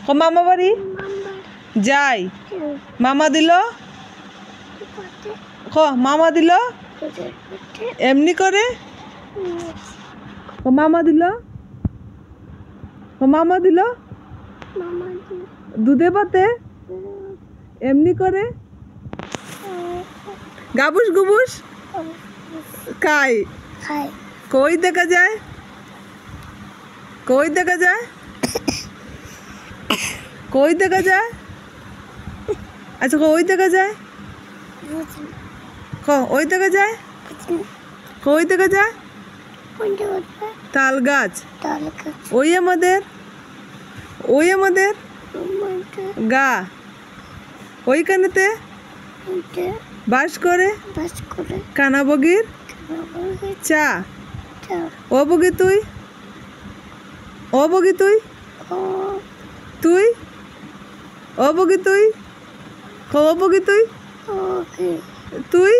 মামা বাড়ি যাই। মামা দিল মামা দিল এমনি করে। মামা দিল মামা দিল দুধে পাতে এমনি করে। গাবুস গুবুস খাই। কই দেখা যায়? কই দেখা যায়? কই দেখা যায়? আচ্ছা কই দেখা যায়? ওই দেখা যায়? কই দেখা যায়? তাল গাছ। ওই আমাদের গা ওইখানেতে বাস করে কানা বগির চা। ও বগি তুই ও বগি তুই তুই ও বগি তুই ও বগি তুই তুই